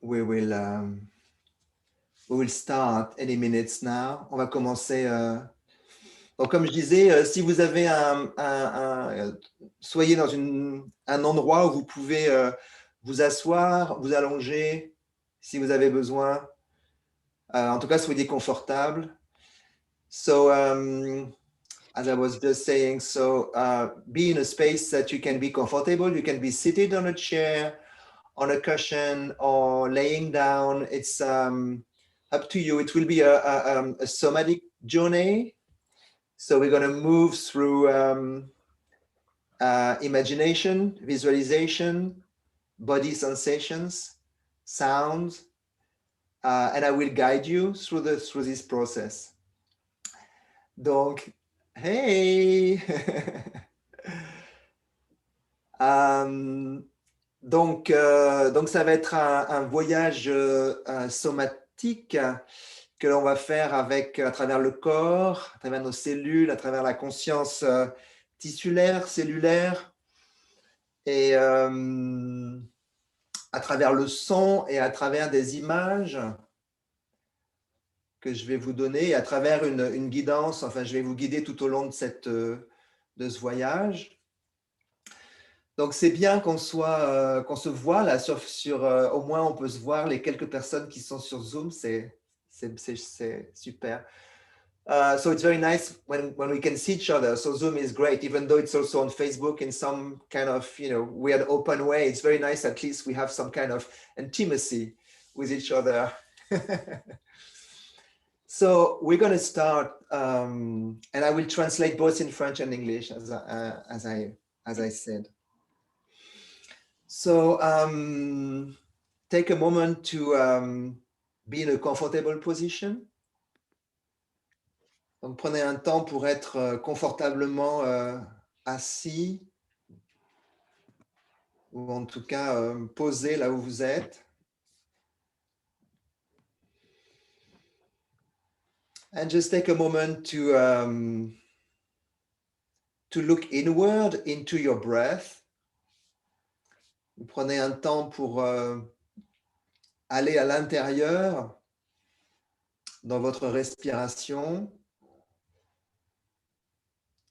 we will start any minutes now. On va commencer. Donc, comme je disais, si vous avez soyez dans un endroit où vous pouvez vous asseoir, vous allonger, si vous avez besoin. En tout cas, soyez confortable. So, as I was just saying, be in a space that you can be comfortable. You can be seated on a chair, on a cushion, or laying down. It's up to you. It will be a somatic journey. So we're going to move through imagination, visualization, body sensations, sounds, and I will guide you through this process. Donc, hey! Donc, ça va être un voyage somatique que l'on va faire à travers le corps, à travers nos cellules, à travers la conscience tissulaire, cellulaire, et à travers le son et à travers des images que je vais vous donner, et à travers une guidance. Enfin, je vais vous guider tout au long de ce voyage. Donc, c'est bien qu'on se voit là au moins on peut se voir les quelques personnes qui sont sur Zoom, c'est super. So it's very nice when we can see each other. So Zoom is great, even though it's also on Facebook in some kind of weird open way. It's very nice. At least we have some kind of intimacy with each other. So we're going to start, and I will translate both in French and English, as I said. So take a moment to be in a comfortable position. Donc prenez un temps pour être confortablement assis, ou en tout cas posé là où vous êtes. And just take a moment to look inward into your breath. Vous prenez un temps pour aller à l'intérieur dans votre respiration,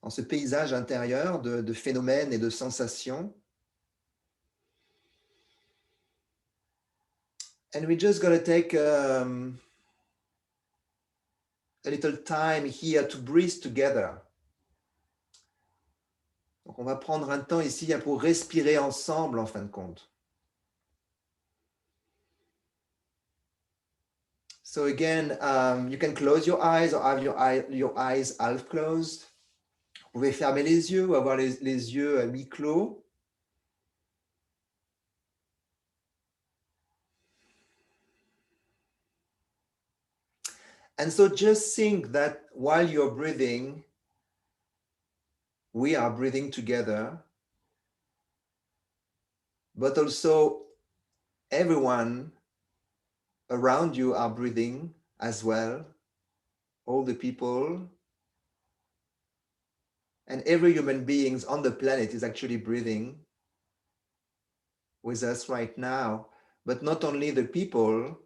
dans ce paysage intérieur de phénomènes et de sensations. And we're just going to take a little time here to breathe together. Donc, on va prendre un temps ici pour respirer ensemble, en fin de compte. So again, you can close your eyes or have your eyes half closed. Vous pouvez fermer les yeux ou avoir les yeux mi-clos. And so just think that while you're breathing, we are breathing together, but also everyone around you are breathing as well, all the people, and every human being on the planet is actually breathing with us right now. But not only the people,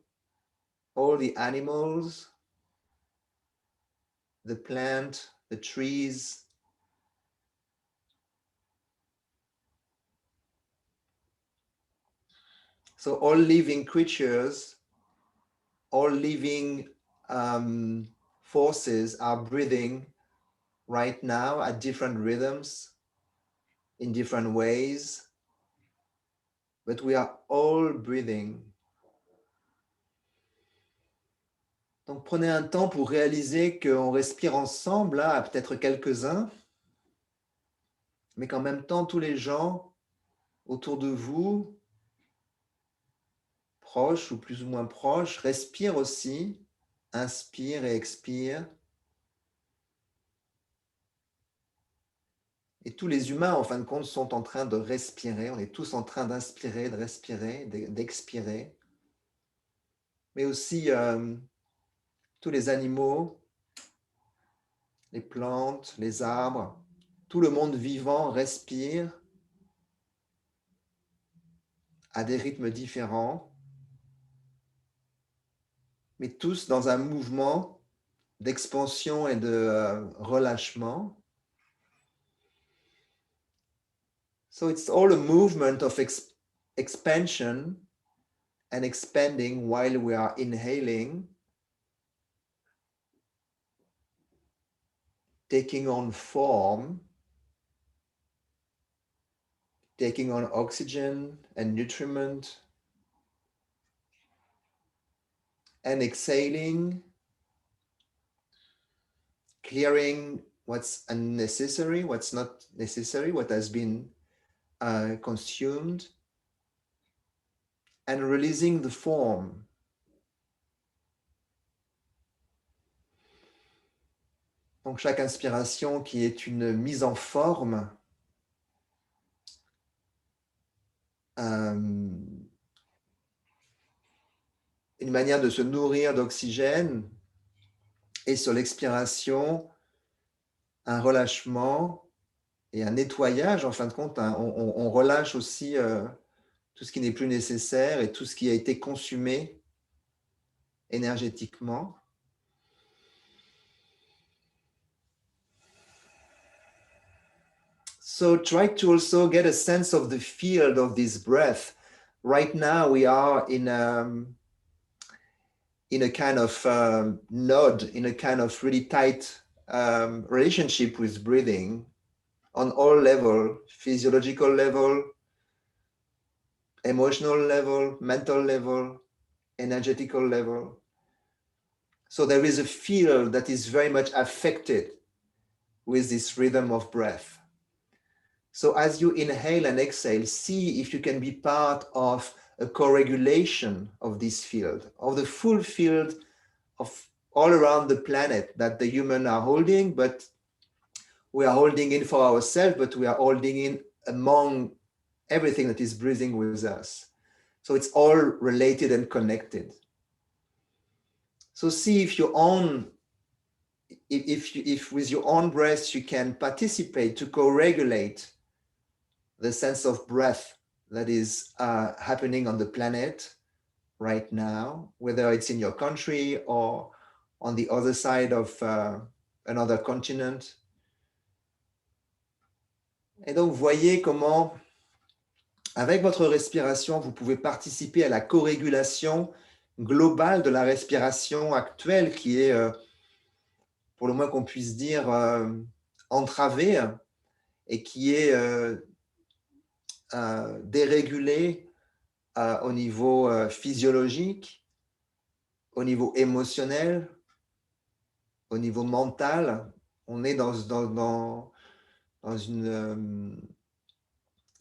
all the animals, the plant, the trees, so all living creatures, all living forces are breathing right now at different rhythms, in different ways, but we are all breathing. Donc prenez un temps pour réaliser qu'on respire ensemble, là, peut-être quelques-uns, mais qu'en même temps, tous les gens autour de vous, proches ou plus ou moins proches, respirent aussi, inspirent et expirent. Et tous les humains, en fin de compte, sont en train de respirer. On est tous en train d'inspirer, de respirer, d'expirer. Mais aussi tous les animaux, les plantes, les arbres, tout le monde vivant respire à des rythmes différents. mais tous dans un mouvement d'expansion et de relâchement. So it's all a movement of expansion and expanding while we are inhaling, taking on form, taking on oxygen and nutriment, and exhaling, clearing what's unnecessary, what's not necessary, what has been consumed, and releasing the form. Donc chaque inspiration qui est une mise en forme, une manière de se nourrir d'oxygène, et sur l'expiration, un relâchement et un nettoyage. En fin de compte, on relâche aussi tout ce qui n'est plus nécessaire et tout ce qui a été consumé énergétiquement. So try to also get a sense of the field of this breath. Right now we are in a kind of node, in a kind of really tight relationship with breathing on all level, physiological level, emotional level, mental level, energetical level. So there is a field that is very much affected with this rhythm of breath. So as you inhale and exhale, see if you can be part of a co-regulation of this field, of the full field of all around the planet that the humans are holding, but we are holding in for ourselves, but we are holding in among everything that is breathing with us. So it's all related and connected. So see if if with your own breath you can participate to co-regulate the sense of breath that is happening on the planet right now, whether it's in your country or on the other side of another continent. Et donc, voyez comment, avec votre respiration, vous pouvez participer à la co-régulation globale de la respiration actuelle qui est, pour le moins qu'on puisse dire, entravée et qui est dérégulée au niveau physiologique, au niveau émotionnel, au niveau mental. On est dans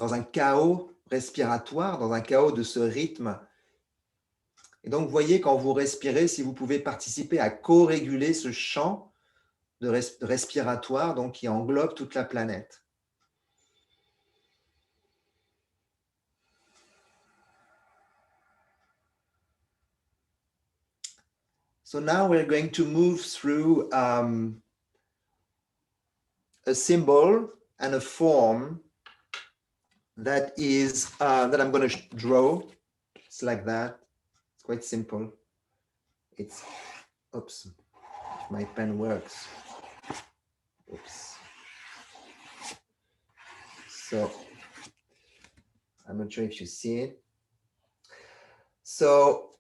un chaos respiratoire, dans un chaos de ce rythme. Et donc, vous voyez, quand vous respirez, si vous pouvez participer à co-réguler ce champ de respiratoire donc, qui englobe toute la planète. So now we're going to move through a symbol and a form that is that I'm going to draw. It's like that. It's quite simple. It's, oops, if my pen works. Oops. So I'm not sure if you see it. So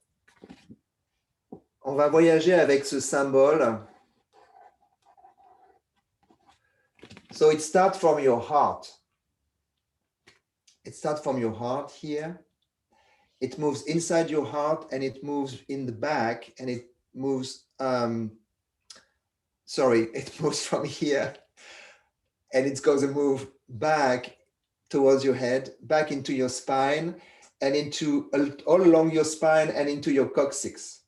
on va voyager avec ce symbole. So it starts from your heart. It starts from your heart here. It moves inside your heart and it moves in the back and it moves, it moves from here and it's going to move back towards your head, back into your spine and into all along your spine and into your coccyx,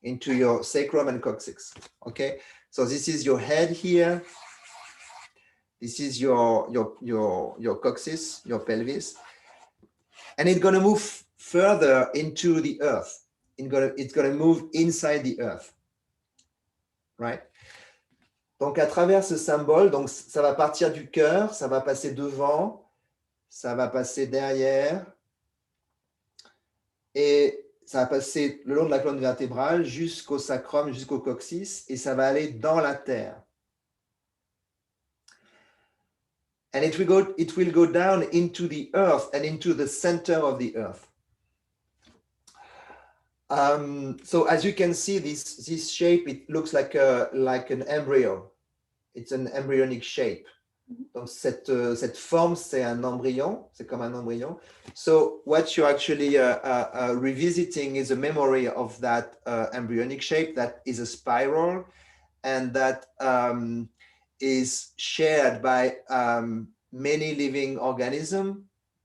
into your sacrum and coccyx. Okay, so this is your head here. This is your coccyx, your pelvis, and it's going to move further into the earth. It's going to move inside the earth, right? Donc à travers ce symbole, donc ça va partir du cœur, ça va passer devant, ça va passer derrière, et ça va passer le long de la colonne vertébrale jusqu'au sacrum, jusqu'au coccyx, et ça va aller dans la terre. And it will go down into the earth and into the center of the earth. So as you can see, this shape, it looks like an embryo. It's an embryonic shape. Donc cette forme, c'est un embryon, c'est comme un embryon. So what you're actually revisiting is a memory of that embryonic shape that is a spiral, and that is shared by many living organisms,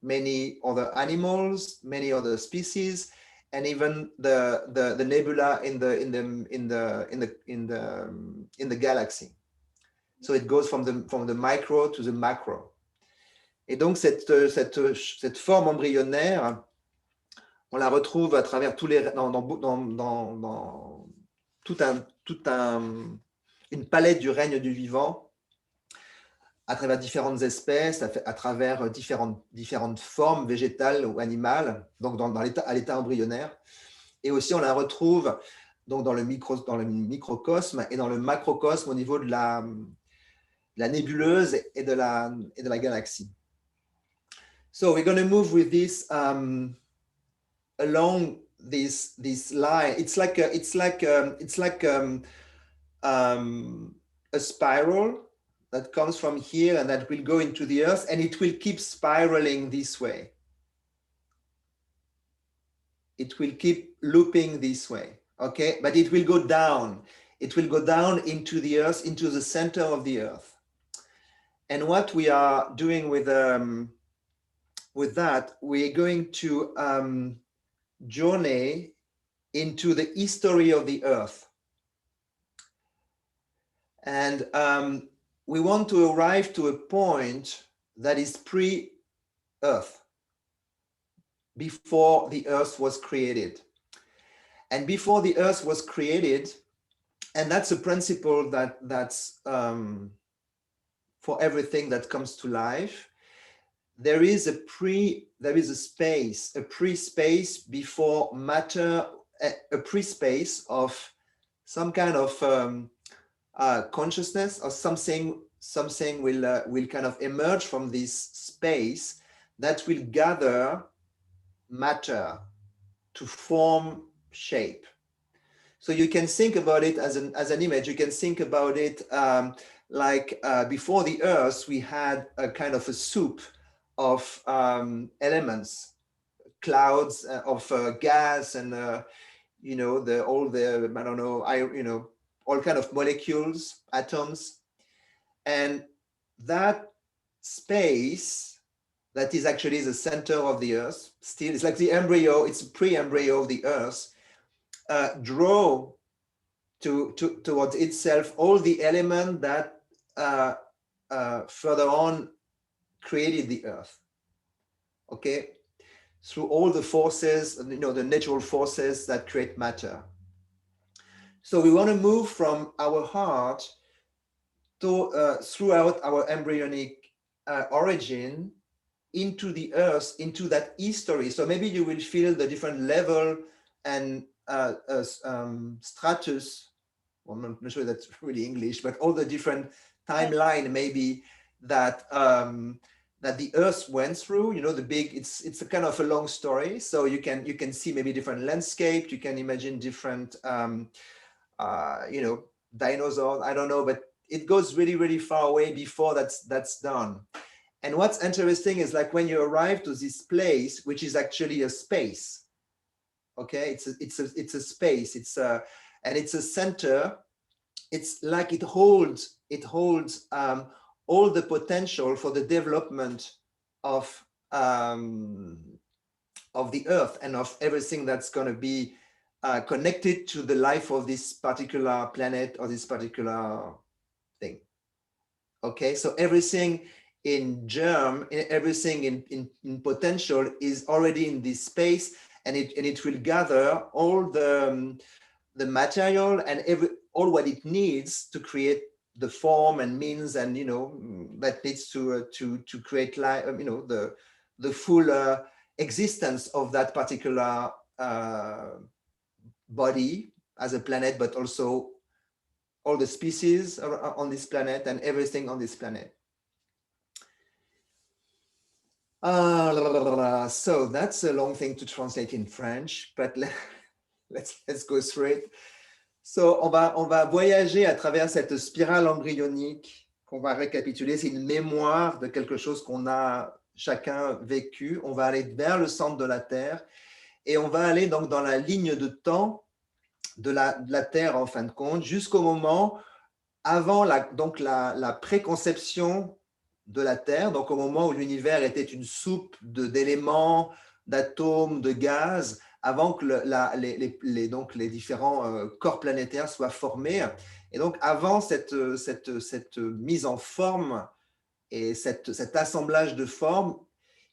many other animals, many other species, and even the nebula in the galaxy. So it goes from the micro to the macro. Et donc cette forme embryonnaire, on la retrouve à travers tous les dans une palette du règne du vivant, à travers différentes espèces, à travers différentes formes végétales ou animales, donc à l'état embryonnaire. Et aussi, on la retrouve donc dans le microcosme et dans le macrocosme au niveau de la nébuleuse et de la galaxie. So we're going to move with this along this line. It's like a spiral that comes from here and that will go into the earth, and it will keep spiraling this way. It will keep looping this way, okay? But it will go down. It will go down into the earth, into the center of the earth. And what we are doing with that, we're going to journey into the history of the earth. And we want to arrive to a point that is pre-earth, before the earth was created. And before the earth was created, and that's a principle that's for everything that comes to life, there is a pre-space before matter, a pre-space of some kind of consciousness, or something will kind of emerge from this space that will gather matter to form shape. So you can think about it as an image. You can think about it like before the earth, we had a kind of a soup of elements, clouds of gas, and all kind of molecules, atoms, and that space that is actually the center of the earth. Still, it's like the embryo. It's a pre-embryo of the earth. Draw towards itself all the elements that further on created the earth. Okay, through all the forces, the natural forces that create matter. So we want to move from our heart to throughout our embryonic origin into the earth, into that history. So maybe you will feel the different level and stratus. Well, I'm not sure that's really English, but all the different timeline maybe that that the earth went through. It's a kind of a long story. So you can see maybe different landscape. You can imagine different dinosaurs. I don't know, but it goes really, really far away before that's done. And what's interesting is, like, when you arrive to this place, which is actually a space. Okay, it's a space. And it's a center. It's like it holds all the potential for the development of the earth and of everything that's going to be connected to the life of this particular planet or this particular thing. Okay, so everything in germ, everything in potential is already in this space, and it will gather all the material and all what it needs to create the form and means, and that needs to create life, the full existence of that particular body as a planet, but also all the species on this planet and everything on this planet. So that's a long thing to translate in French, but let's go through it. So on va voyager à travers cette spirale embryonique qu'on va récapituler. C'est une mémoire de quelque chose qu'on a chacun vécu. On va aller vers le centre de la Terre et on va aller donc dans la ligne de temps de la Terre en fin de compte jusqu'au moment avant la préconception de la Terre, donc au moment où l'univers était une soupe d'éléments, d'atomes, de gaz, avant que les différents corps planétaires soient formés. Et donc avant cette mise en forme et cet assemblage de formes,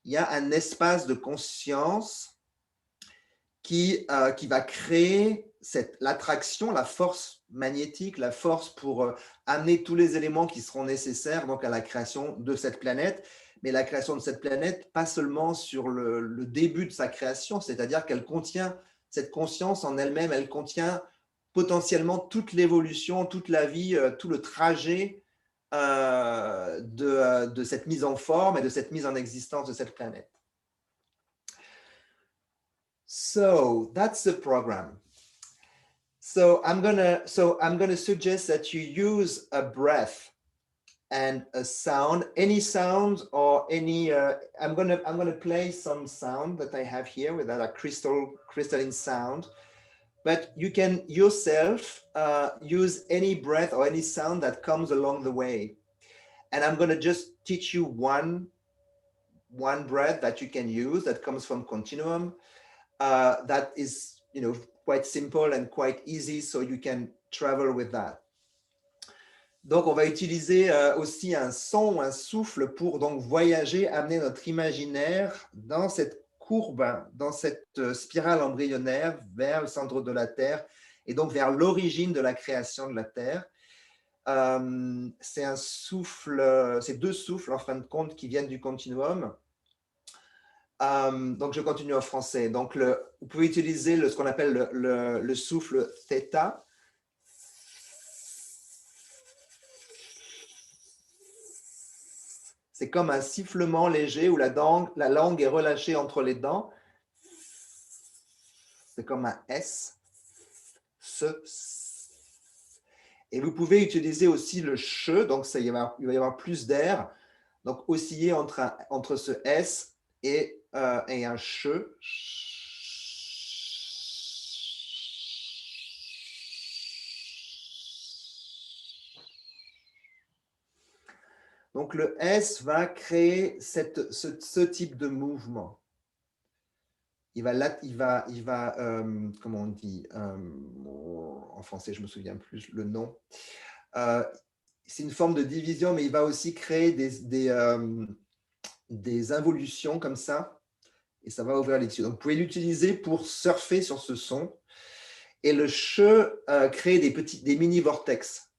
il y a un espace de conscience qui va créer l'attraction, la force magnétique, la force pour amener tous les éléments qui seront nécessaires donc, à la création de cette planète. Mais la création de cette planète, pas seulement sur le début de sa création, c'est-à-dire qu'elle contient, cette conscience en elle-même, elle contient potentiellement toute l'évolution, toute la vie, tout le trajet de cette mise en forme et de cette mise en existence de cette planète. So that's the program. So I'm gonna suggest that you use a breath and a sound, any sound or any. I'm gonna play some sound that I have here with that crystalline sound, but you can yourself use any breath or any sound that comes along the way. And I'm gonna just teach you one breath that you can use that comes from Continuum. That is, quite simple and quite easy, so you can travel with that. Donc, on va utiliser aussi un son, un souffle pour donc voyager, amener notre imaginaire dans cette courbe, dans cette spirale embryonnaire vers le centre de la Terre et donc vers l'origine de la création de la Terre. C'est un souffle, c'est deux souffles en fin de compte qui viennent du continuum. Donc, je continue en français. Donc, vous pouvez utiliser ce qu'on appelle le souffle θ. C'est comme un sifflement léger où la langue est relâchée entre les dents. C'est comme un S. Et vous pouvez utiliser aussi le che. Donc, il va y avoir plus d'air. Donc, osciller entre ce S et un che. Donc, le S va créer ce type de mouvement. Il va comment on dit, en français, je ne me souviens plus le nom. C'est une forme de division, mais il va aussi créer des involutions comme ça, et ça va ouvrir les yeux. Donc, vous pouvez l'utiliser pour surfer sur ce son. Et le che crée des mini-vortex.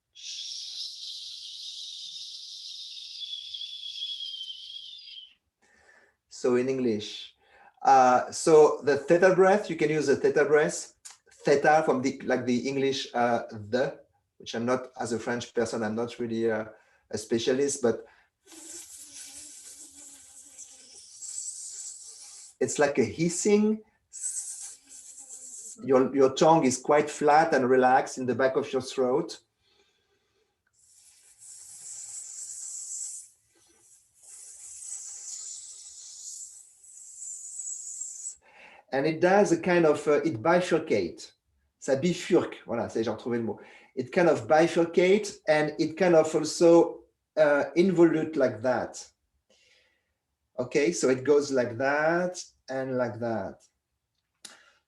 So in English, so the theta breath, you can use a theta breath, theta from the English the, which I'm not, as a French person, I'm not really a specialist, but it's like a hissing. Your tongue is quite flat and relaxed in the back of your throat. And it does a kind of, it bifurcates. Ça bifurque, voilà, j'ai retrouvé le mot. It kind of bifurcates and it kind of also involute like that. Okay, so it goes like that and like that.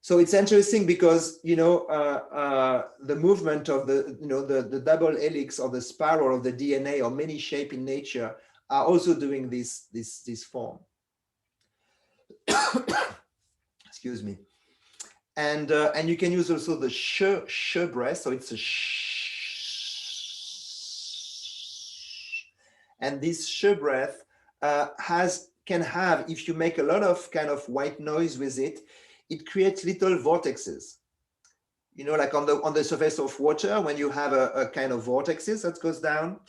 So it's interesting because, the movement of the double helix or the spiral of the DNA or many shape in nature are also doing this form. Excuse me. And you can use also the sh breath. So it's a sh. And this sh breath can have, if you make a lot of kind of white noise with it, it creates little vortexes. You know, like on the surface of water, when you have a kind of vortexes that goes down.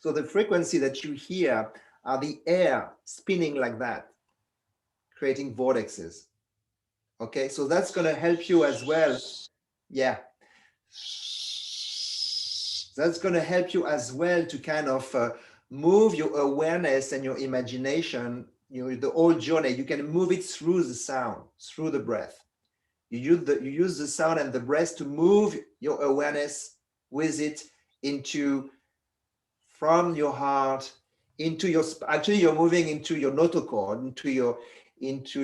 So the frequency that you hear are the air spinning like that, creating vortexes. Okay, so that's going to help you as well. Yeah. That's going to help you as well to kind of move your awareness and your imagination, you know, the whole journey. You can move it through the sound, through the breath. You use the sound and the breath to move your awareness with it into, from your heart into your, actually you're moving into your notochord, into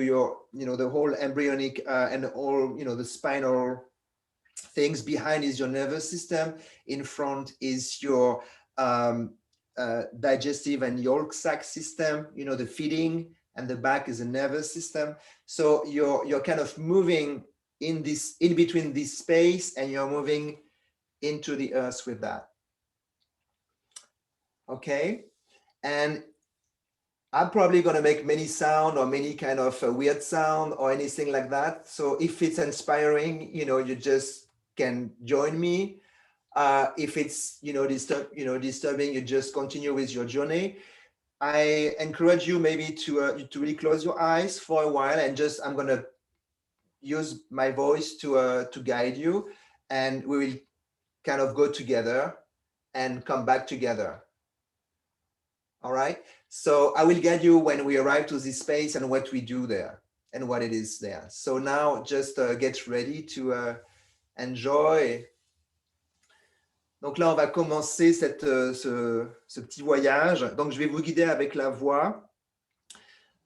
your, you know, the whole embryonic and all, you know, the spinal things. Behind is your nervous system. In front is your digestive and yolk sac system, you know, the feeding, and the back is the nervous system. So you're kind of moving in this, in between this space, and you're moving into the earth with that. Okay, and I'm probably going to make many sound or many kind of weird sound or anything like that. So if it's inspiring, you know, you just can join me. If it's, you know, disturbing, you just continue with your journey. I encourage you maybe to really close your eyes for a while, and just, I'm going to use my voice to guide you, and we will kind of go together and come back together. All right. So I will guide you when we arrive to this space and what we do there and what it is there. So now just get ready to enjoy. Donc là, on va commencer ce petit voyage. Donc je vais vous guider avec la voix.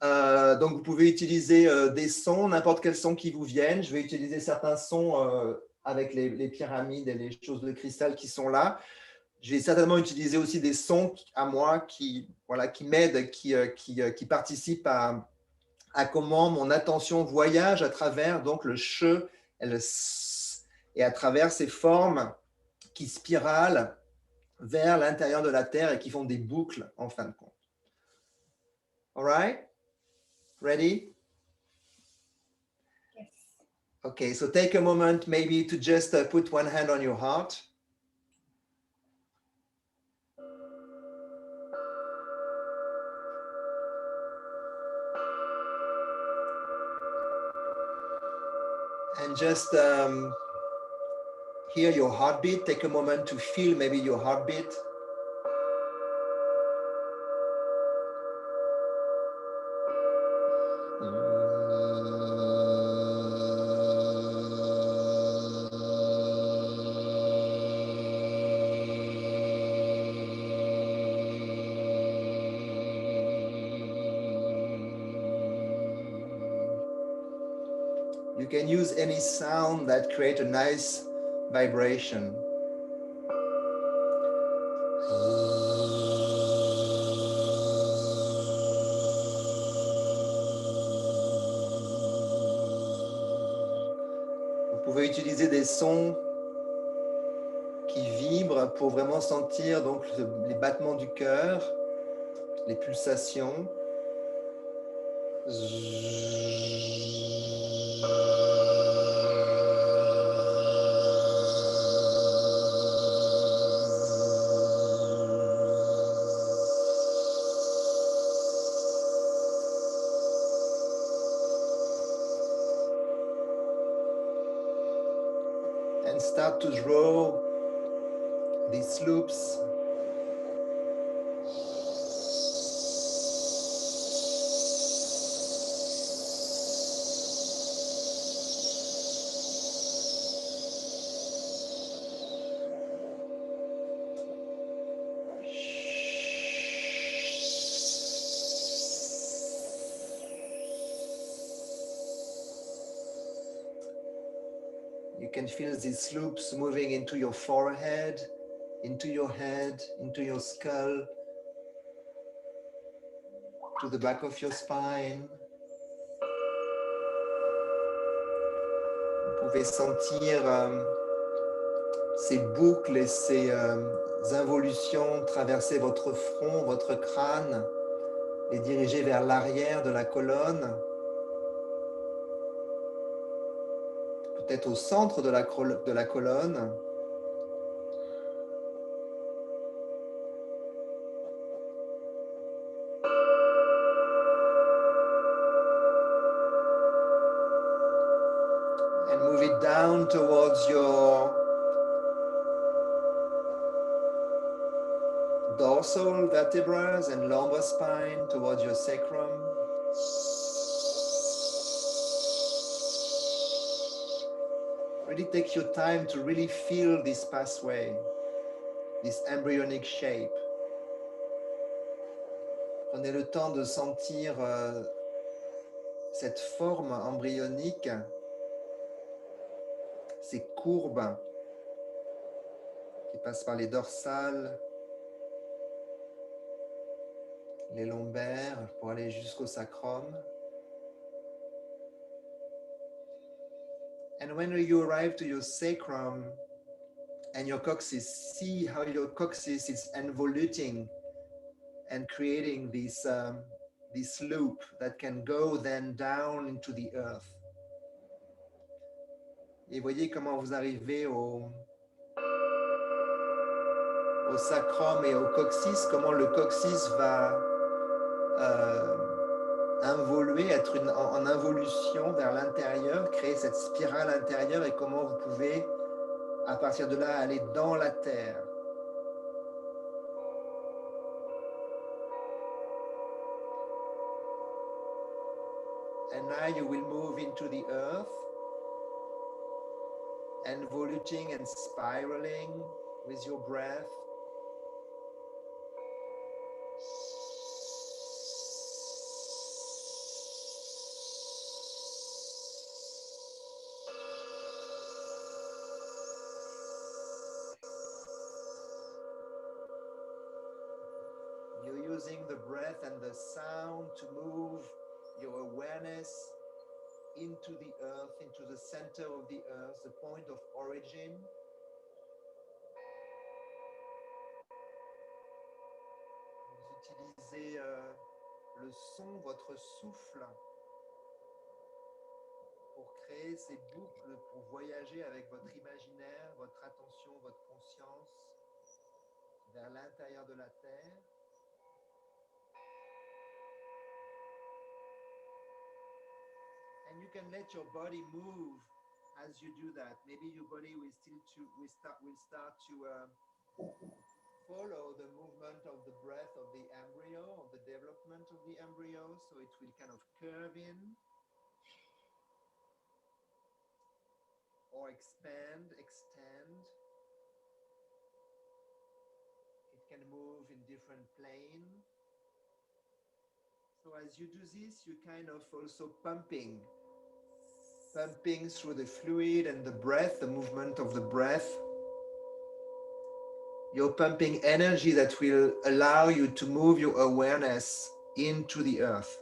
Donc vous pouvez utiliser des sons, n'importe quel son qui vous vienne. Je vais utiliser certains sons avec les pyramides et les choses de cristal qui sont là. Je vais certainement utiliser aussi des sons à moi qui, voilà, qui m'aident, qui participent à comment mon attention voyage à travers donc le che et le s, et à travers ces formes qui spiralent vers l'intérieur de la Terre et qui font des boucles en fin de compte. All right? Ready? Yes. Okay, so take a moment maybe to just put one hand on your heart. And just hear your heartbeat. Take a moment to feel maybe your heartbeat. You can use any sound that create a nice vibration. Vous pouvez utiliser des sons qui vibrent pour vraiment sentir donc les battements du cœur, les pulsations. And start to draw these loops. You can feel these loops moving into your forehead, into your head, into your skull, to the back of your spine. Vous pouvez sentir ces boucles et ces involutions traverser votre front, votre crâne et diriger vers l'arrière de la colonne, peut-être au centre de la colonne. And move it down towards your dorsal vertebrae and lumbar spine, towards your sacrum. Really take your time to really feel this pathway, this embryonic shape. Prenez le temps de sentir cette forme embryonique, ces courbes qui passent par les dorsales, les lombaires pour aller jusqu'au sacrum. And when you arrive to your sacrum and your coccyx, see how your coccyx is involuting and creating this loop that can go then down into the earth. Et voyez comment vous arrivez au sacrum et au coccyx, comment le coccyx va involuer, être en involution vers l'intérieur, créer cette spirale intérieure et comment vous pouvez, à partir de là, aller dans la terre. And now you will move into the earth, involuting and spiraling with your breath. You're using the breath and the sound to move your awareness into the earth, into the center of the earth, the point of origin. Vous utilisez le son, votre souffle, pour créer ces boucles, pour voyager avec votre imaginaire, votre attention, votre conscience vers l'intérieur de la Terre. And you can let your body move as you do that. Maybe your body will start to follow the movement of the breath of the embryo, of the development of the embryo, so it will kind of curve in or expand, extend. It can move in different plane. So as you do this, you kind of also pumping through the fluid and the breath, the movement of the breath. You're pumping energy that will allow you to move your awareness into the earth.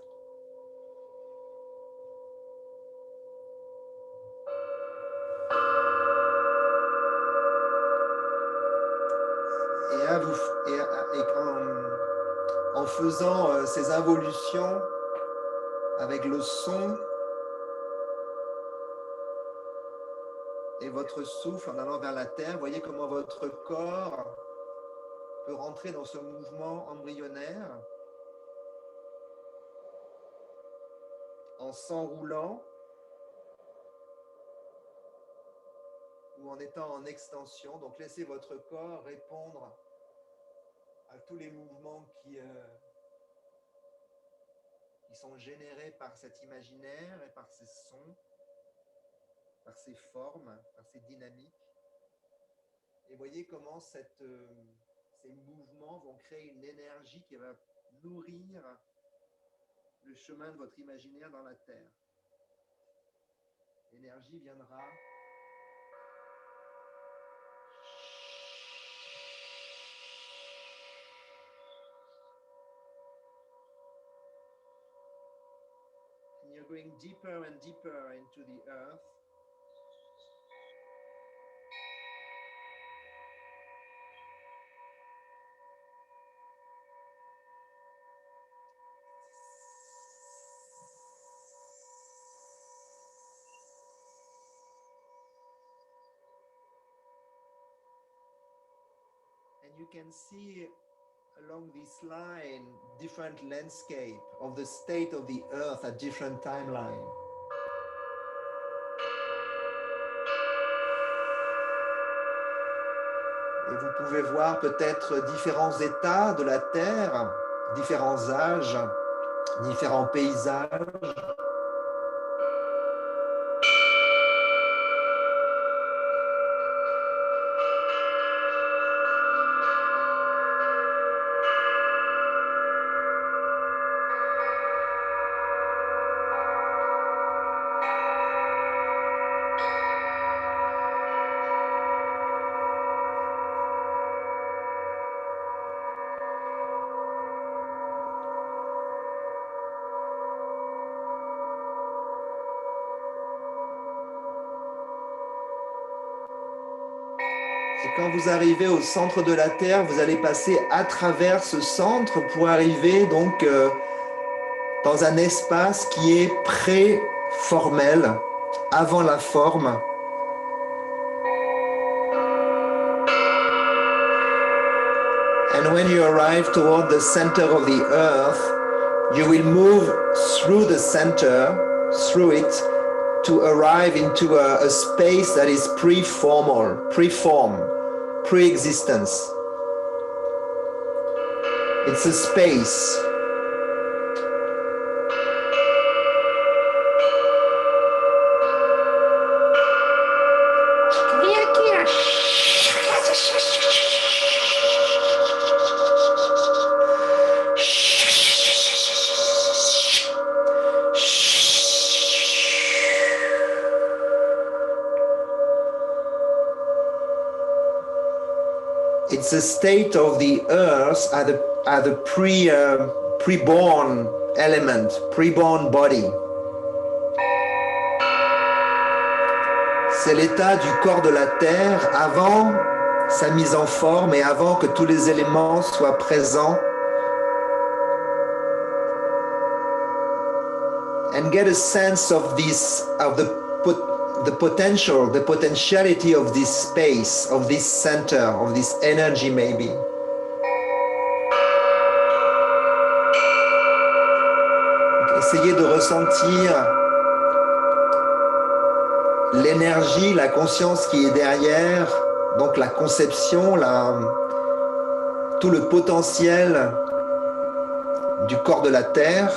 En faisant ces involutions avec le son et votre souffle en allant vers la terre, voyez comment votre corps peut rentrer dans ce mouvement embryonnaire en s'enroulant ou en étant en extension. Donc laissez votre corps répondre à tous les mouvements qui sont générés par cet imaginaire et par ces sons, par ces formes, par ces dynamiques. Et voyez comment ces mouvements vont créer une énergie qui va nourrir le chemin de votre imaginaire dans la terre. L'énergie viendra and you're going deeper and deeper into the earth. you can see along this line different landscape of the state of the earth at different timeline. Et vous pouvez voir peut-être différents états de la Terre, différents âges, différents paysages. Et quand vous arrivez au centre de la Terre, vous allez passer à travers ce centre pour arriver donc dans un espace qui est pré-formel, avant la forme. And when you arrive toward the center of the earth, you will move through the center, through it, to arrive into a space that is pre-formal, pre-form, pre-existence. It's a space. It's a state of the earth at the pre-born element, pre-born body. C'est l'état du corps de la terre avant sa mise en forme et avant que tous les éléments soient présents. And get a sense of this, of the potential, the potentiality of this space, of this center, of this energy maybe. Essayez de ressentir l'énergie, la conscience qui est derrière, donc la conception, tout le potentiel du corps de la Terre.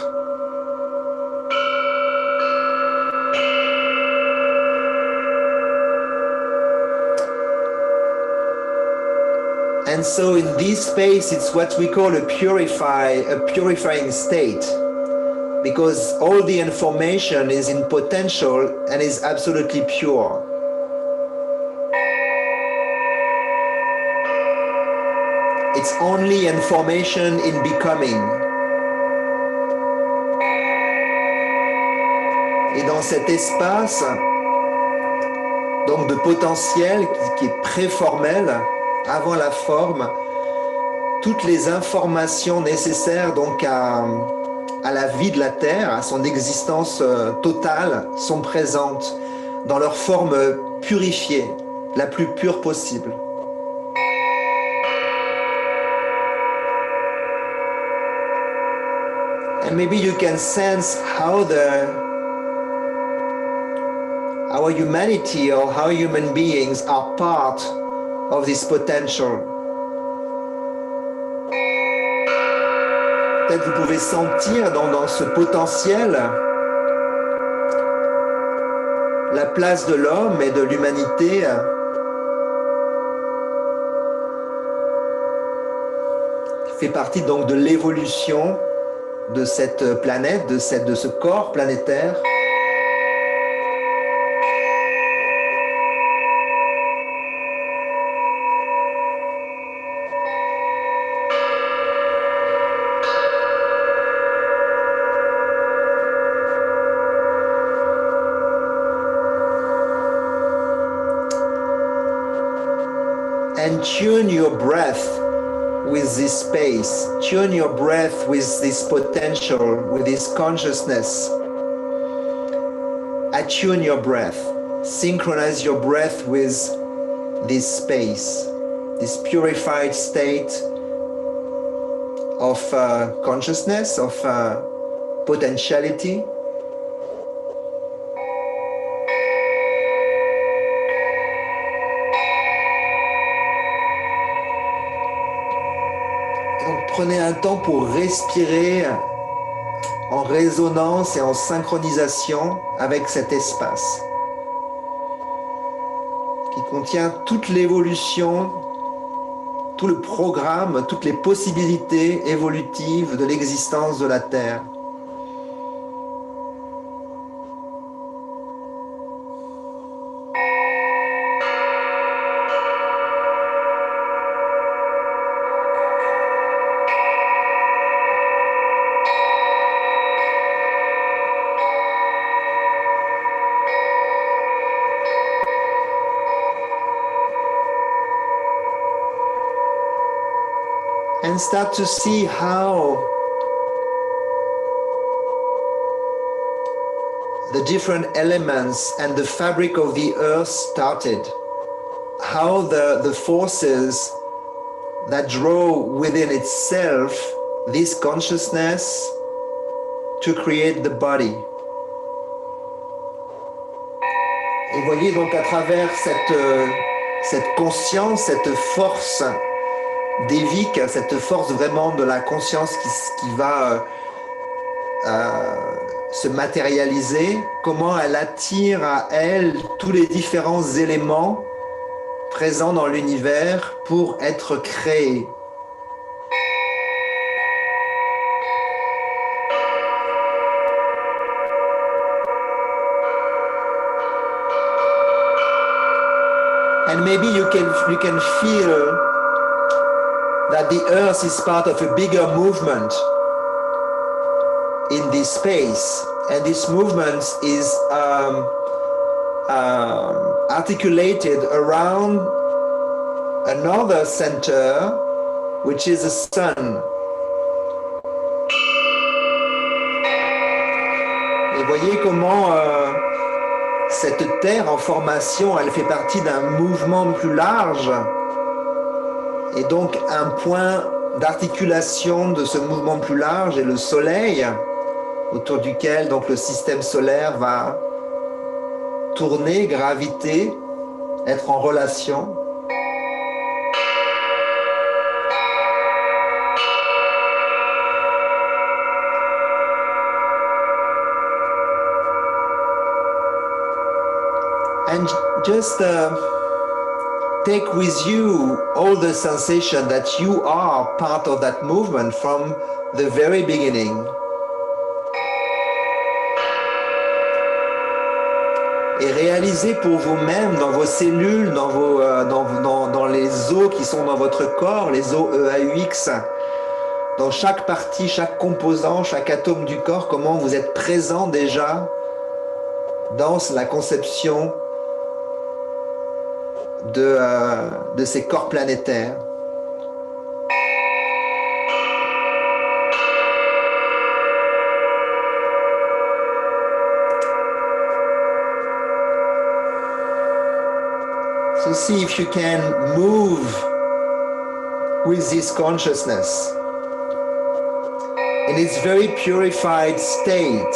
And so in this space, it's what we call a purifying state, because all the information is in potential and is absolutely pure. It's only information in becoming. Et dans cet espace, donc de potentiel qui est préformel, avant la forme, toutes les informations nécessaires donc à la vie de la Terre, à son existence totale, sont présentes dans leur forme purifiée, la plus pure possible. And maybe you can sense how our humanity or how human beings are part of this potential. Peut-être vous pouvez sentir dans ce potentiel la place de l'homme et de l'humanité qui fait partie donc de l'évolution de cette planète, de ce corps planétaire. And tune your breath with this space. Tune your breath with this potential, with this consciousness. Attune your breath. Synchronize your breath with this space, this purified state of consciousness, of potentiality. Donc prenez un temps pour respirer en résonance et en synchronisation avec cet espace qui contient toute l'évolution, tout le programme, toutes les possibilités évolutives de l'existence de la Terre. And start to see how the different elements and the fabric of the earth started. How the forces that draw within itself this consciousness to create the body. Et voyez donc à travers cette conscience, cette force dévique, cette force vraiment de la conscience qui va se matérialiser, comment elle attire à elle tous les différents éléments présents dans l'univers pour être créés. And maybe you can feel that the earth is part of a bigger movement in this space, and this movement is articulated around another center, which is the sun. Et voyez comment cette terre en formation, elle fait partie d'un mouvement plus large, et donc un point d'articulation de ce mouvement plus large est le soleil, autour duquel donc le système solaire va tourner, graviter, être en relation. And just take with you all the sensation that you are part of that movement from the very beginning. Et réalisez pour vous-même, dans vos cellules, dans les os qui sont dans votre corps, les os EAUX, dans chaque partie, chaque composant, chaque atome du corps, comment vous êtes présent déjà dans la conception de ces corps planétaires. So see if you can move with this consciousness in its very purified state.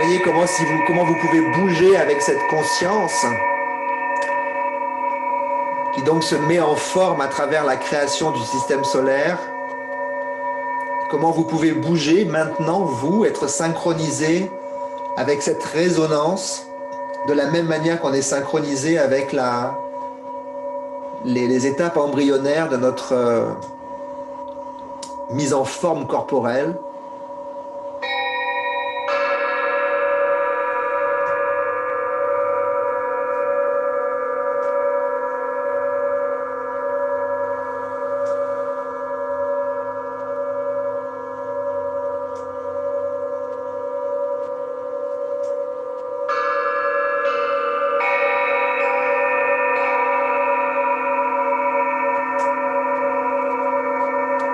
Voyez comment vous pouvez bouger avec cette conscience qui donc se met en forme à travers la création du système solaire. Comment vous pouvez bouger maintenant, vous, être synchronisé avec cette résonance de la même manière qu'on est synchronisé avec les étapes embryonnaires de notre mise en forme corporelle.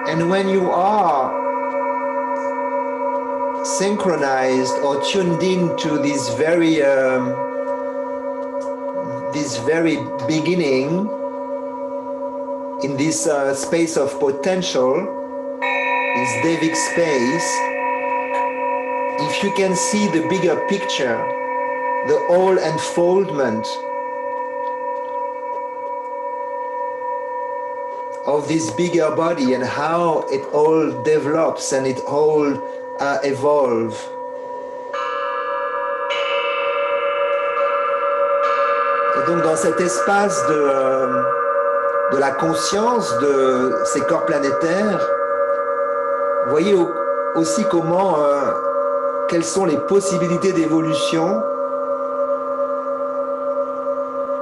And when you are synchronized or tuned in to this this very beginning, in this space of potential, this Devic space, if you can see the bigger picture, the whole unfoldment of this bigger body and how it all develops and it all evolves. Et donc dans cet espace de la conscience de ces corps planétaires, vous voyez aussi comment, quelles sont les possibilités d'évolution,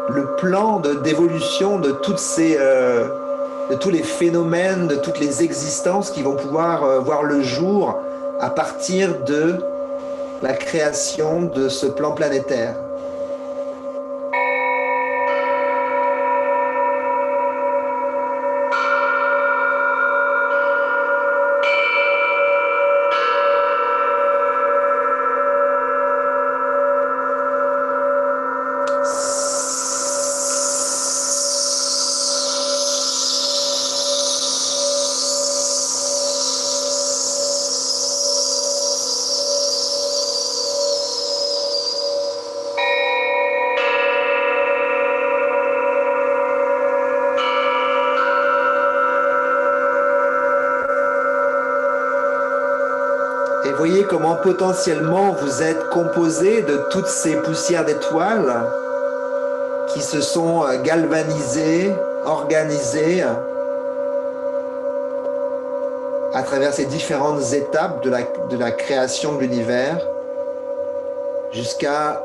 le plan d'évolution de toutes ces, de tous les phénomènes, de toutes les existences qui vont pouvoir voir le jour à partir de la création de ce plan planétaire. Et voyez comment potentiellement vous êtes composé de toutes ces poussières d'étoiles qui se sont galvanisées, organisées à travers ces différentes étapes de la création de l'univers jusqu'à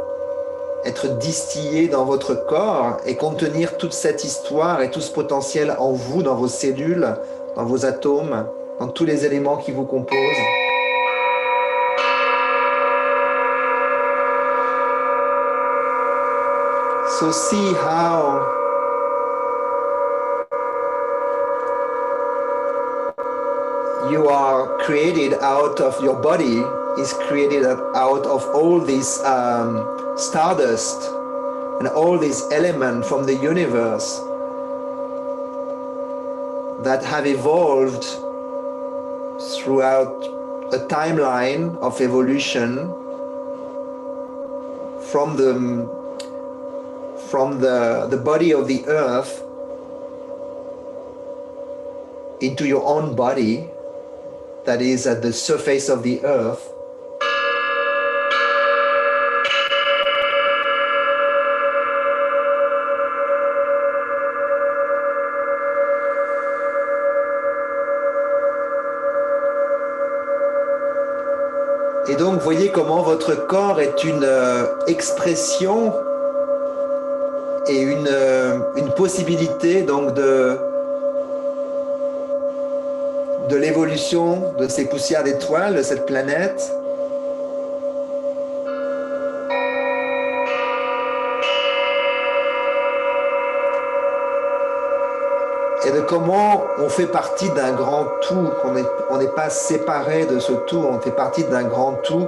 être distillées dans votre corps et contenir toute cette histoire et tout ce potentiel en vous, dans vos cellules, dans vos atomes, dans tous les éléments qui vous composent. So see how you are created out of your body is created out of all this stardust and all these elements from the universe that have evolved throughout a timeline of evolution from the body of the earth into your own body that is at the surface of the earth. Et donc, voyez comment votre corps est une expression et une possibilité donc de l'évolution de ces poussières d'étoiles, de cette planète. Et de comment on fait partie d'un grand tout, on n'est pas séparé de ce tout, on fait partie d'un grand tout,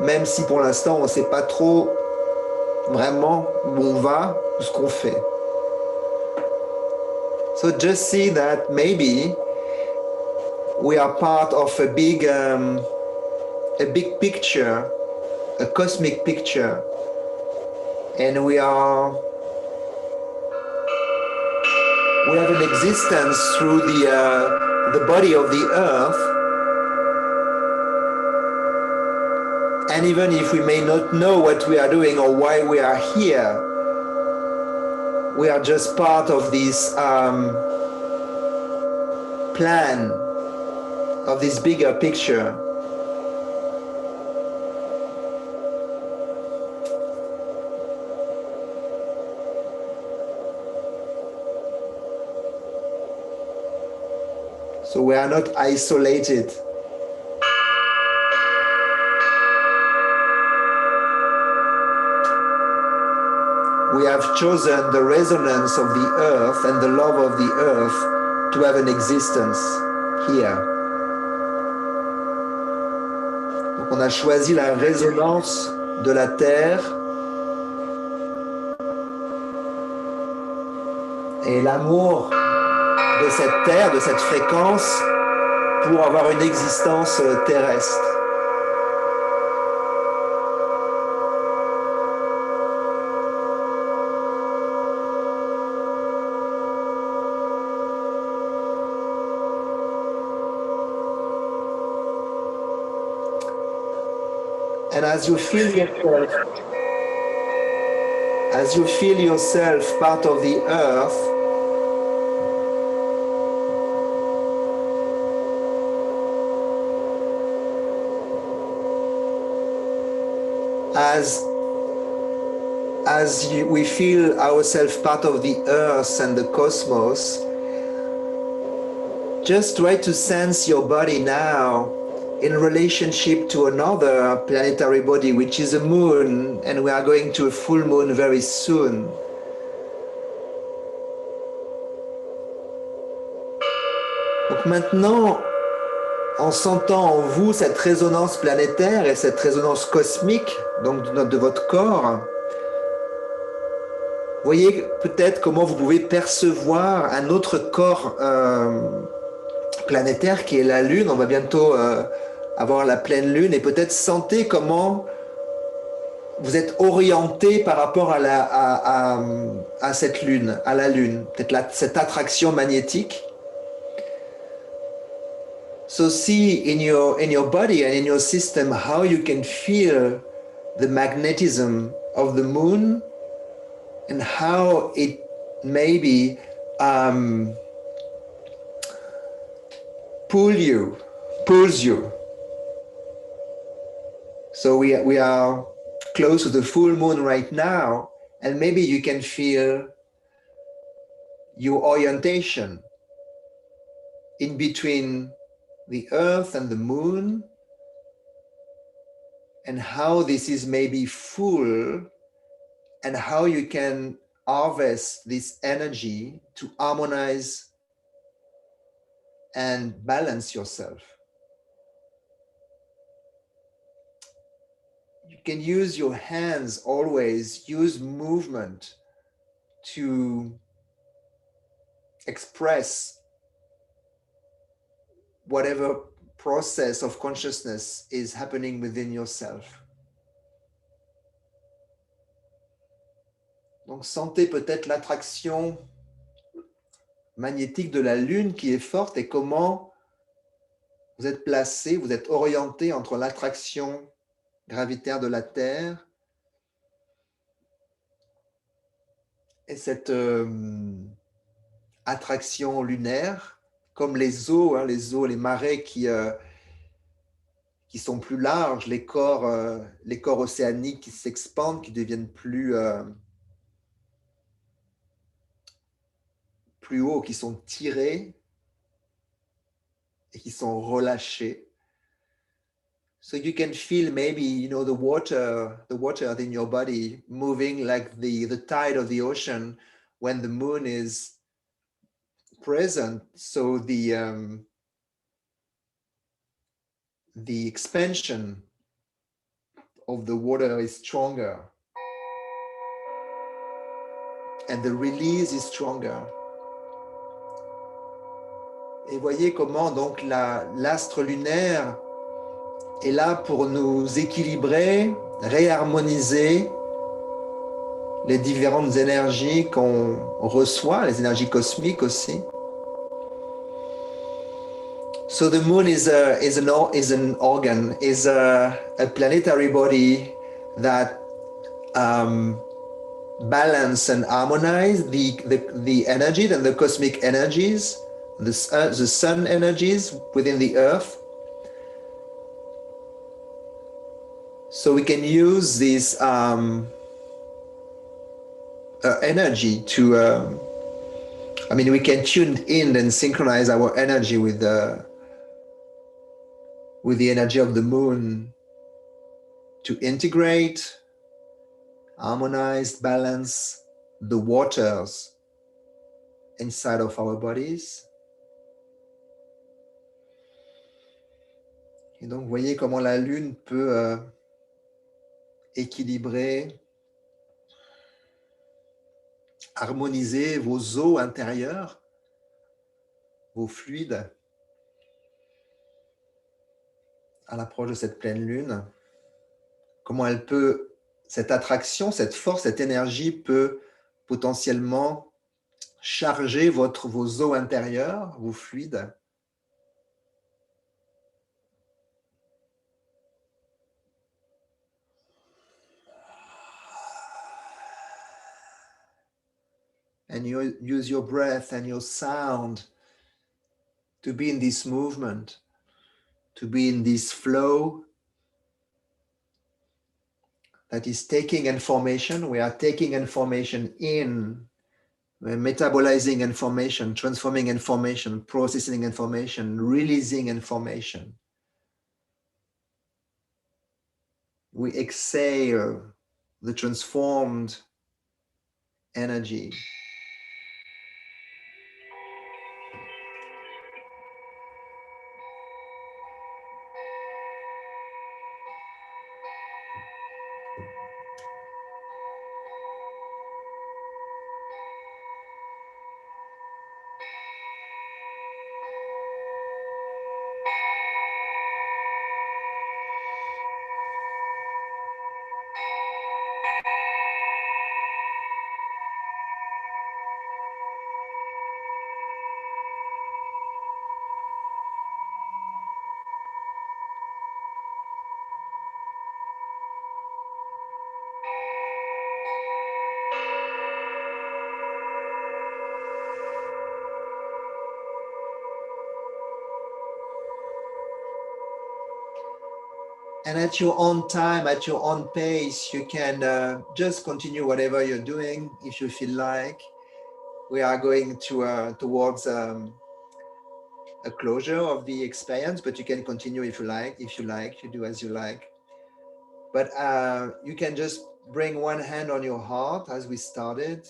même si pour l'instant on ne sait pas trop vraiment où on va, ou ce qu'on fait. So just see that maybe we are part of a big picture, a cosmic picture, and we have an existence through the body of the earth. And even if we may not know what we are doing or why we are here, we are just part of this plan, of this bigger picture. So we are not isolated. We have chosen the resonance of the earth and the love of the earth to have an existence here. Donc on a choisi la résonance de la terre et l'amour de cette terre, de cette fréquence, pour avoir une existence terrestre. And as you feel yourself part of the earth, we feel ourselves part of the earth and the cosmos, just try to sense your body now in relationship to another planetary body, which is a moon, and we are going to a full moon very soon. Donc maintenant, en sentant en vous cette résonance planétaire et cette résonance cosmique, donc de votre corps, voyez peut-être comment vous pouvez percevoir un autre corps planétaire qui est la Lune. On va bientôt avoir la pleine Lune, et peut-être sentez comment vous êtes orienté par rapport à cette Lune, à la Lune, peut-être cette attraction magnétique. So see in your body and in your system how you can feel the magnetism of the moon and how it maybe pulls you. So we are close to the full moon right now, and maybe you can feel your orientation in between the earth and the moon, and how this is maybe full, and how you can harvest this energy to harmonize and balance yourself. You can use your hands always, use movement to express whatever process of consciousness is happening within yourself. Donc sentez peut-être l'attraction magnétique de la Lune qui est forte, et comment vous êtes placé, vous êtes orienté entre l'attraction gravitaire de la Terre et cette attraction lunaire, comme les eaux, les marées qui sont plus larges, les corps océaniques qui s'expandent, qui deviennent plus hauts, qui sont tirés et qui sont relâchés. So you can feel maybe, the water in your body moving like the tide of the ocean when the moon is present. So the expansion of the water is stronger, and the release is stronger. Et voyez comment donc l'astre lunaire est là pour nous équilibrer, réharmoniser les différentes énergies qu'on reçoit, les énergies cosmiques aussi. So the moon is a planetary body that balance and harmonize the energy and the cosmic energies, the sun energies within the earth. So we can use this energy to, we can tune in and synchronize our energy with the energy of the moon to integrate, harmonize, balance the waters inside of our bodies. Et donc, vous voyez comment la Lune peut équilibrer harmoniser vos eaux intérieures, vos fluides, à l'approche de cette pleine lune. Comment elle peut, cette attraction, cette force, cette énergie peut potentiellement charger vos eaux intérieures, vos fluides. And you use your breath and your sound to be in this movement, to be in this flow that is taking information. We are taking information in, we're metabolizing information, transforming information, processing information, releasing information. We exhale the transformed energy. And at your own time, at your own pace, you can just continue whatever you're doing if you feel like. We are going towards a closure of the experience, but you can continue if you like. If you like, you do as you like. But you can just bring one hand on your heart as we started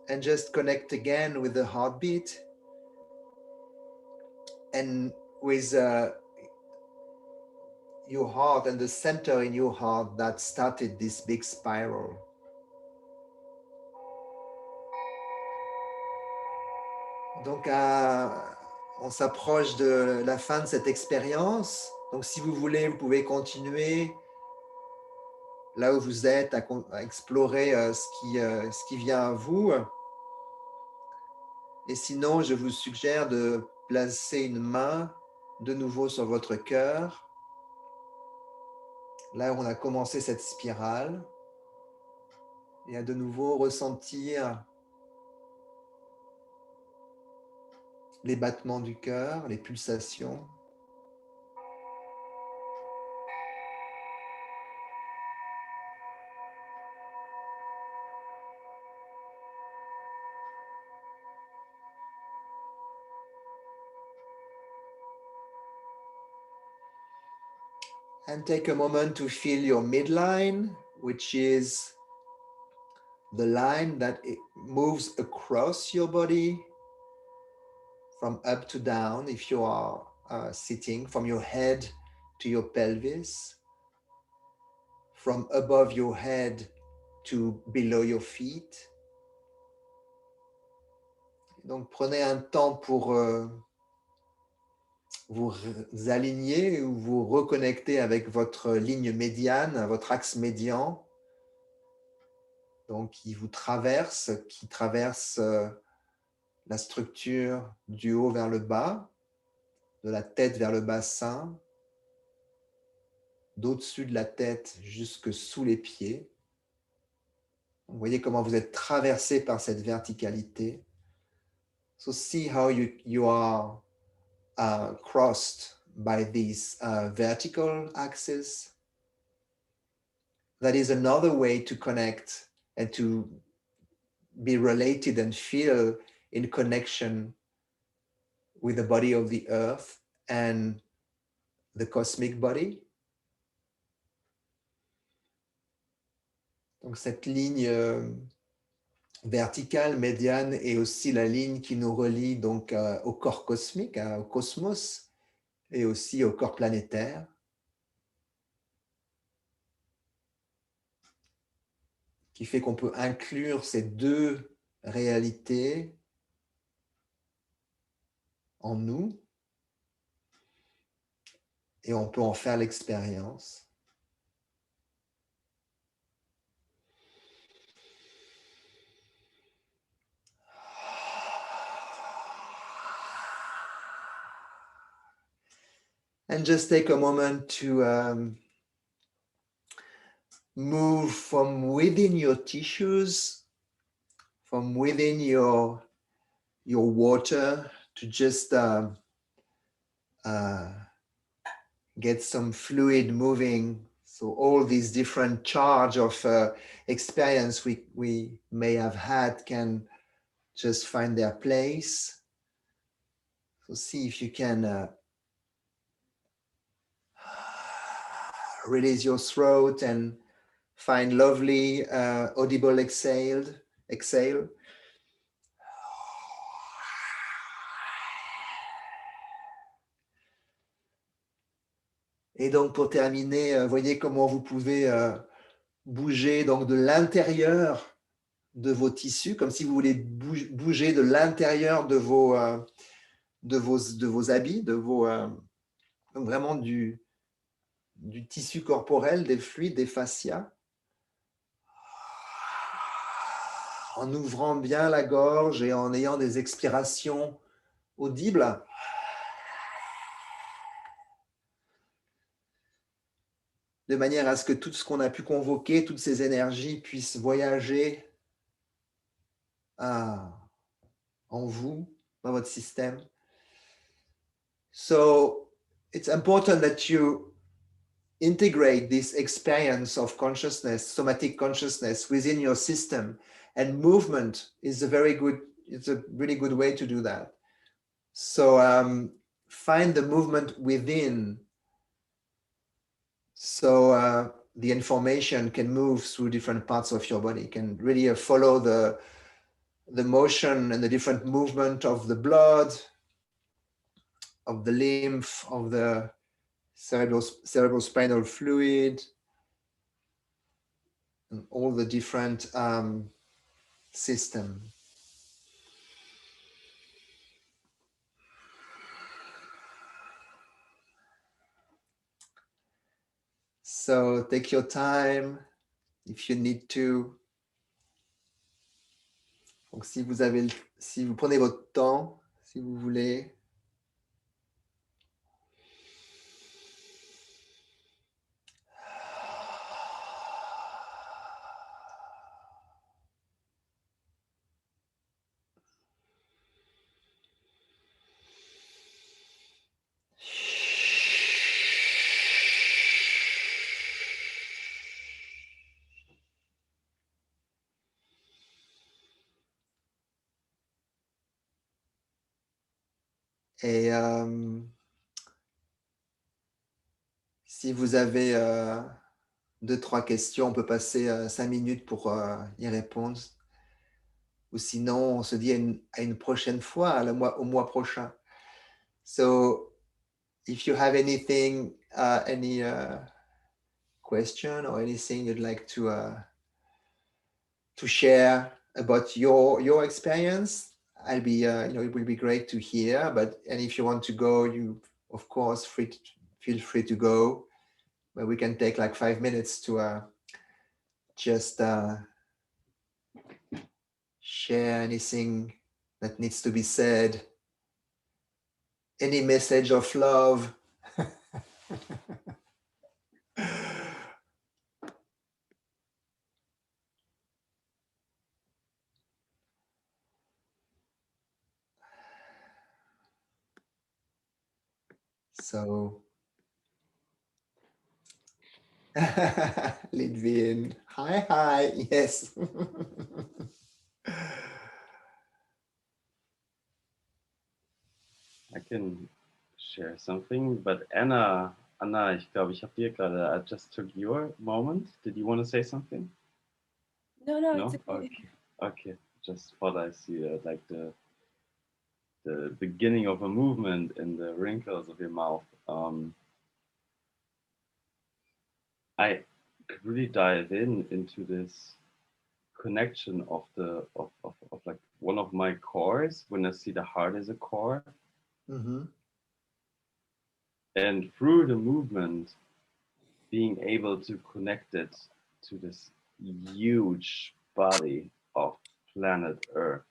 and just connect again with the heartbeat and with your heart and the center in your heart that started this big spiral. Donc, on s'approche de la fin de cette expérience. Donc, si vous voulez, vous pouvez continuer là où vous êtes à explorer ce qui vient à vous. Et sinon, je vous suggère de placer une main de nouveau sur votre cœur, là où on a commencé cette spirale, et à de nouveau ressentir les battements du cœur, les pulsations. And take a moment to feel your midline, which is the line that it moves across your body from up to down if you are sitting, from your head to your pelvis, from above your head to below your feet. Donc prenez un temps pour vous aligner ou vous reconnecter avec votre ligne médiane, votre axe médian, donc qui vous traverse, qui traverse la structure du haut vers le bas, de la tête vers le bassin, d'au-dessus de la tête jusque sous les pieds. Vous voyez comment vous êtes traversé par cette verticalité. So see how you are crossed by these vertical axes. That is another way to connect and to be related and feel in connection with the body of the earth and the cosmic body. Donc cette ligne verticale, médiane, est aussi la ligne qui nous relie donc au corps cosmique, au cosmos, et aussi au corps planétaire. Qui fait qu'on peut inclure ces deux réalité en nous et on peut en faire l'expérience. And just take a moment to move from within your tissues, from within your water, to just get some fluid moving. So all these different charge of experience we may have had can just find their place. So see if you can release your throat and find lovely audible exhale. Et donc pour terminer, voyez comment vous pouvez bouger donc de l'intérieur de vos tissus, comme si vous voulez bouger de l'intérieur de vos habits, vraiment du tissu corporel, des fluides, des fascias, en ouvrant bien la gorge et en ayant des expirations audibles. De manière à ce que tout ce qu'on a pu convoquer, toutes ces énergies puissent voyager en vous, dans votre système. So it's important that you integrate this experience of consciousness, somatic consciousness within your system, and movement is a really good way to do that. So find the movement within, so the information can move through different parts of your body, can really follow the motion and the different movement of the blood, of the lymph, of the cerebrospinal fluid, and all the different systems. So take your time if you need to. Donc si vous prenez votre temps, si vous voulez. Et si vous avez 2-3 questions, on peut passer 5 minutes pour y répondre. Ou sinon, on se dit à une prochaine fois, au mois prochain. So, if you have anything, any question or anything you'd like to share about your experience, I'll be, it will be great to hear. And if you want to go, you, of course, feel free to go. But we can take like 5 minutes to just share anything that needs to be said, any message of love. So, Lidvin, hi, yes. I can share something, but Anna, ich glaube, ich habe dir gerade, I just took your moment. Did you want to say something? No, it's okay. Okay. Just thought I see like the beginning of a movement in the wrinkles of your mouth. I could really dive into this connection of like one of my cores when I see the heart as a core. Mm-hmm. And through the movement, being able to connect it to this huge body of planet Earth,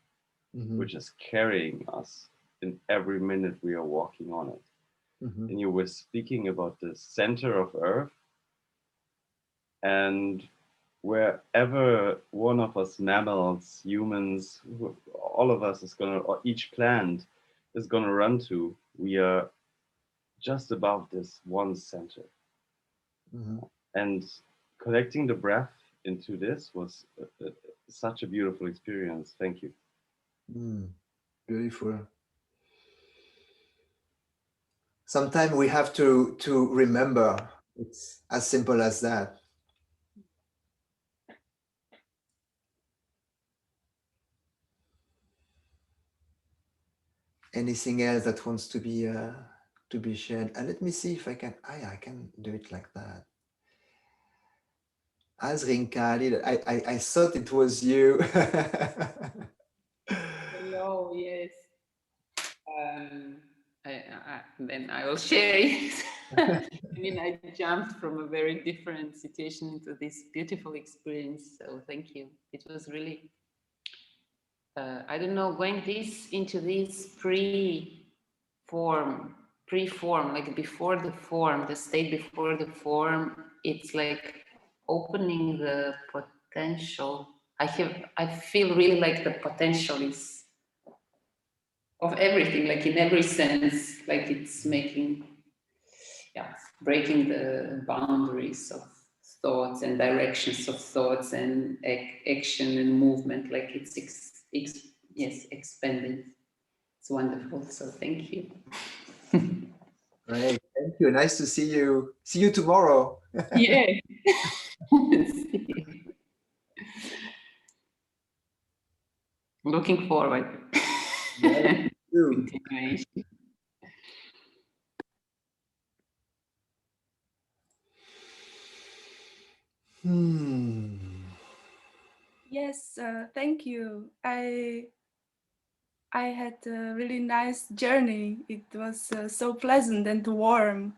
Mm-hmm. which is carrying us in every minute we are walking on it. Mm-hmm. And you were speaking about the center of Earth, and wherever one of us mammals, humans, all of us is gonna, or each plant is gonna run to, we are just above this one center. Mm-hmm. And connecting the breath into this was such a beautiful experience. Thank you. Beautiful. Sometimes we have to remember. It's as simple as that. Anything else that wants to be shared? And let me see if I can. I can do it like that. As Rinkali, I thought it was you. Hello, yes. Then I will share it. I mean, I jumped from a very different situation into this beautiful experience. So thank you. It was really, I don't know, going into this pre-form, like before the form, the state before the form, it's like opening the potential. I feel really like the potential is of everything, like in every sense, like it's making, breaking the boundaries of thoughts and directions of thoughts and action and movement, like it's expanding. It's wonderful. So thank you. Great, thank you. Nice to see you. See you tomorrow. Yeah. Looking forward. Yeah, Continuation. Yes, thank you. I had a really nice journey. It was so pleasant and warm.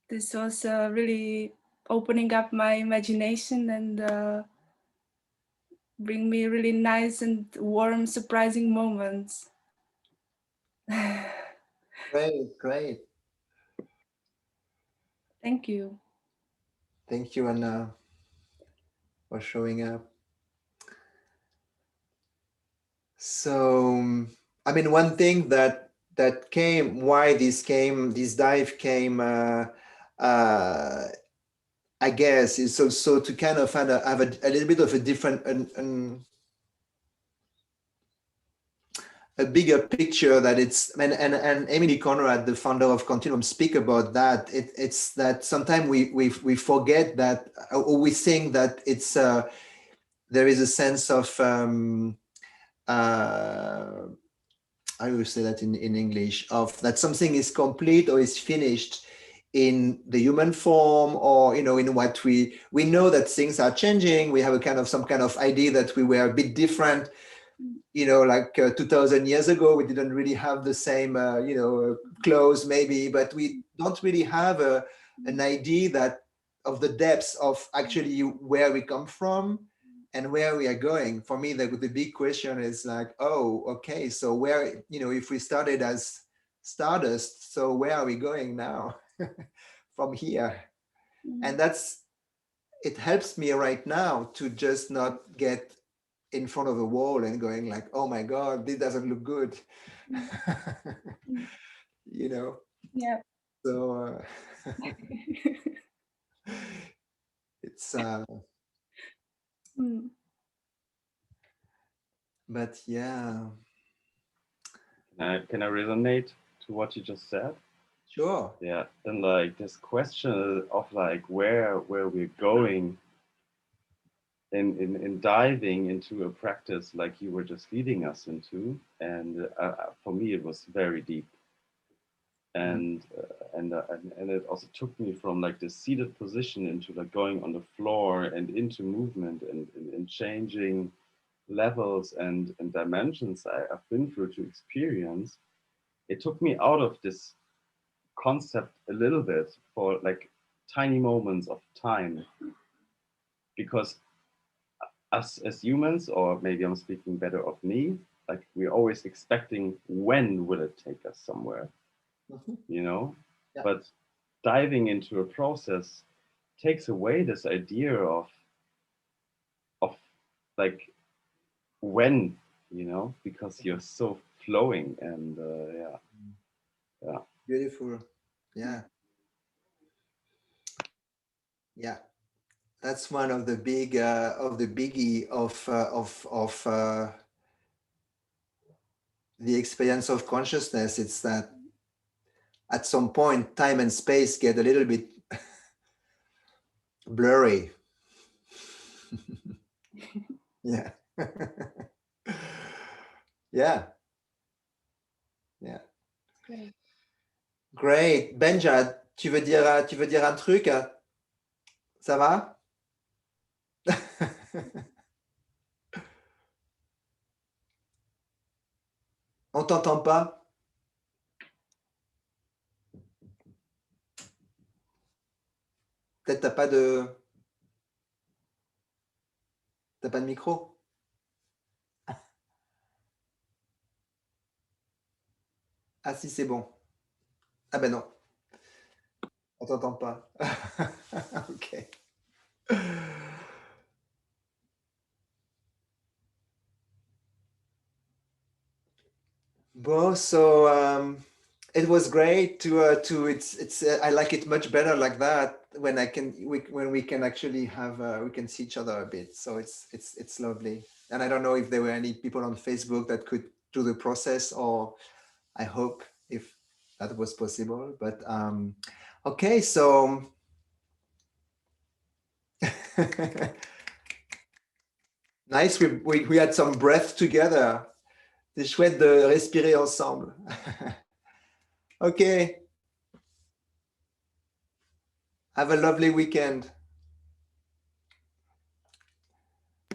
This was really opening up my imagination and bring me really nice and warm, surprising moments. Great, great. Thank you. Thank you, Anna, for showing up. So, I mean, one thing that came, why this dive came, I guess, is also to kind of have a little bit of a different, a bigger picture that it's, and Emily Conrad, the founder of Continuum, speak about that. It's that sometimes we forget that, or we think that it's there is a sense of I will say that in English, of that something is complete or is finished in the human form, or in what we know that things are changing. We have a kind of some kind of idea that we were a bit different, like 2000 years ago. We didn't really have the same clothes maybe, but we don't really have an idea that of the depths of actually where we come from and where we are going. For me, the big question is like, oh, okay, so where, if we started as stardust, so where are we going now from here? And it helps me right now to just not get in front of a wall and going like, oh my God, this doesn't look good. Yeah. So it's but yeah. Can I resonate to what you just said? Sure. Yeah, and like this question of like where we're going in diving into a practice like you were just leading us into, and for me it was very deep. and it also took me from like the seated position into like going on the floor and into movement and changing levels and dimensions I've been through to experience. It took me out of this concept a little bit for like tiny moments of time, because us as humans, or maybe I'm speaking better of me, like we're always expecting when will it take us somewhere, you know? Yeah. But diving into a process takes away this idea of like when, you know, because you're so flowing and yeah. Beautiful. Yeah. Yeah. That's one of the biggie of the experience of consciousness. It's that at some point time and space get a little bit blurry. Yeah. Yeah. Yeah. Great. Great. Benja, tu veux dire un truc? Ça va? On t'entend pas? Peut-être t'as pas de micro? Ah si, c'est bon. Ah ben non. On t'entend pas. Ok. Bon, so it was great to it's I like it much better like that when when we can actually have we can see each other a bit. So it's lovely. And I don't know if there were any people on Facebook that could do the process, or I hope if that was possible. But okay, so nice. We had some breath together. C'est chouette de respirer ensemble. Okay. Have a lovely weekend.